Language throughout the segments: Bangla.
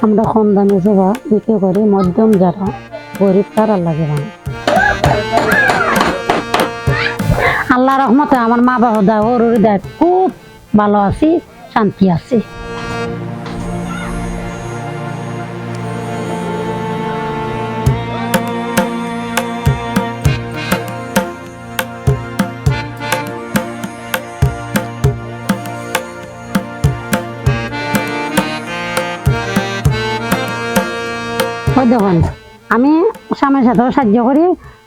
আমরা কম দামে জবা বিক্রি করি, মধ্যম যারা গরিব তারা লাগে না। আল্লাহ রহমতে আমার মা বাবা দেয়, ওর দেয়, খুব ভালো আছি, শান্তি আছি। দেখুন আমি স্বামীর সাথেও সাহায্য করি,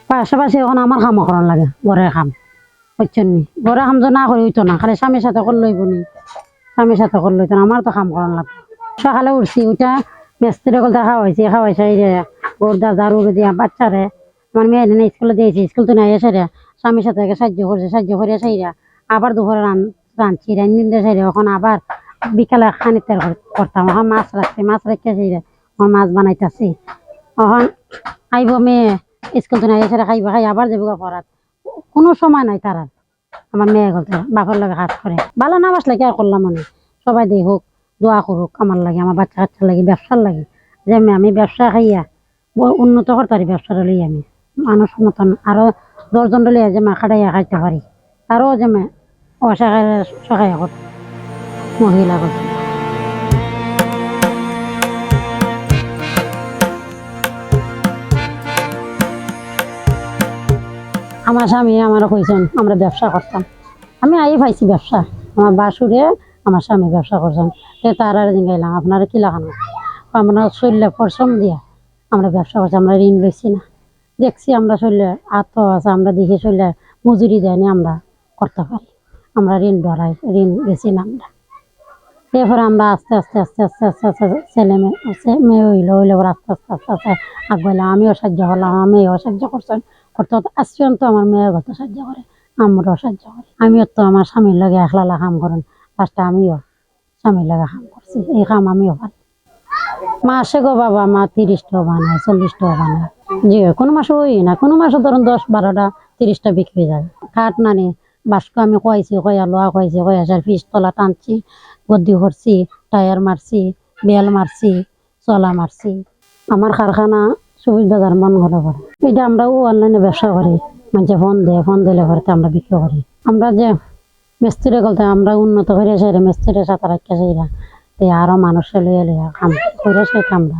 পাশাপাশি এখন আমার কামও করার লাগে, ঘরের কাম বুঝছেন নি। ঘরের কাম তো না করি হইতো না, খালি স্বামীর সাথে করলে হইব নি, স্বামীর সাথে করলে হইতো না, আমার তো কাম করার লাগবে। সকালে উঠছি, ওইটা মিস্ত্রি কলতে খাওয়াইছে এই যে গোরদা ঝাড়ু দিয়া বাচ্চারে আমার মেয়ে দিনে স্কুলে দিয়েছি, স্কুল তো নাই এসে রে স্বামীর সাথে সাহায্য করছে, সাহায্য করিয়া সাইরা আবার দুপুরে রাঁধছি, রান্ধিন দিয়ে সাইরা এখন আবার বিকালে খানিকটার করতাম, এখন মাছ রাখছি, মাছ রেখে সাইরা এখন মাছ বানাইতেছি। এখন আইব মেয়ে স্কুল তো নাই এসে খাইবা, খাই আবার যাবো পড়াত, কোনো সময় নাই তারা। আমার মেয়ে বলতে বাপের লাগে কাজ করে, ভালো না বাসলে কি আর করলাম, মানে সবাই দেখ হোক, দোয়া করুক আমার লাগে, আমার বাচ্চা কাচ্চার লাগে, ব্যবসার লাগে, যে আমি ব্যবসা খাইয়া উন্নত করতারি, ব্যবসাটা লই আমি মানুষ মতন আরো 10 জন লইয়া যে মা খাটাইয়া খাইতে পারি, তারও যে অসহায় সহায় করত মহিলা করছে। আমার স্বামী আমারও কইছেন আমরা ব্যবসা করতাম, আমি আই পাইছি ব্যবসা, আমার বাসুরে আমার স্বামী ব্যবসা করছেন, তার আর জিঙ্গাইলাম আপনারা কি লাগানো, আমরা শরীরে পরিশ্রম দিয়া আমরা ব্যবসা করছি, আমরা ঋণ লইছি না, দেখছি আমরা শরীরে আত্ম আছে, আমরা দেখি শরীরে মজুরি দেয়নি, আমরা করতে পারি, আমরা ঋণ ধরাই, ঋণ বেশি না আমরা। এরপরে আমরা আস্তে আস্তে আস্তে আস্তে আস্তে আস্তে ছেলে মেয়ে হইলে আস্তে আস্তে আস্তে আস্তে আগবাইলাম, আমিও সাহায্য করলাম, আমার মেয়েও সাহায্য করছেন, করতে আসছেন তো আমার মেয়ে কত সাহায্য করে, আমরাও সাহায্য করি, আমিও তো আমার স্বামীর লাগে একলা কাম করেন, ফার্স্টে আমিও স্বামীর লাগে কাম করছি, এই কাম আমিও পারি। মাসে গো বাবা মা 30 টাকা বানায়, 40 টাকা বানায়, জি কোনো মাসে ওই না, কোনো মাসে ধরুন 10-12টা 30টা বিক্রি যায়। কাঠ নানি বাস্ক আমি কয়েছি, কয়া লোহা কয়েছি, কয়াশার পিস তলা টানছি, গদ্দি করছি, টায়ার মারছি, বেল মারছি, চলা মারছি। আমার কারখানা সুবিধ বাজার মন ঘরে করে, এটা আমরাও অনলাইনে ব্যবসা করি, মানুষে ফোন দেয়, ফোন দিলে ঘরে আমরা বিক্রি করি। আমরা যে মিস্ত্রি বলতে আমরা উন্নত করে সেরা মিস্ত্রির সাথে রাখা সেইরা আরো মানুষের লইয়া লইয়া কাম করে সেই কামরা,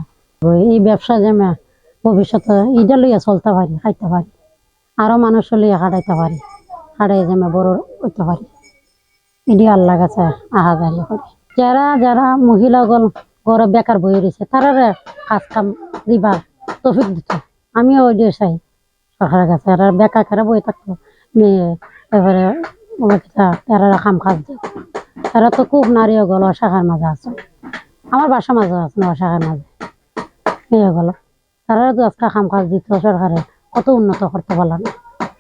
এই ব্যবসা যে ভবিষ্যতে এটা লইয়া চলতে পারি, খাইতে পারি, আরো মানুষের লইয়া খাটাইতে পারি, খাটাই যে বড় হইতে পারি, এটি আল্লাহ কাছে আহাজারি করি। যারা যারা মহিলাগণ ঘরে বেকার বই রয়েছে তারা কাজ কাম দিবার তৌফিক দিত, আমিও ওই দিয়ে চাই সরকারের কাছে, আর বেকার কারা বই থাকতো মেয়ে এবারে তারা কাম কাজ দিত, তারা তো খুব নারী গল অসহায়ের মাঝে আছে, আমার বাসার মাঝে আছে না অসহায়ের মাঝে মেয়ে গল, তারা তো আজকে কাম কাজ দিত, সরকারে কত উন্নত করতে পারলাম না।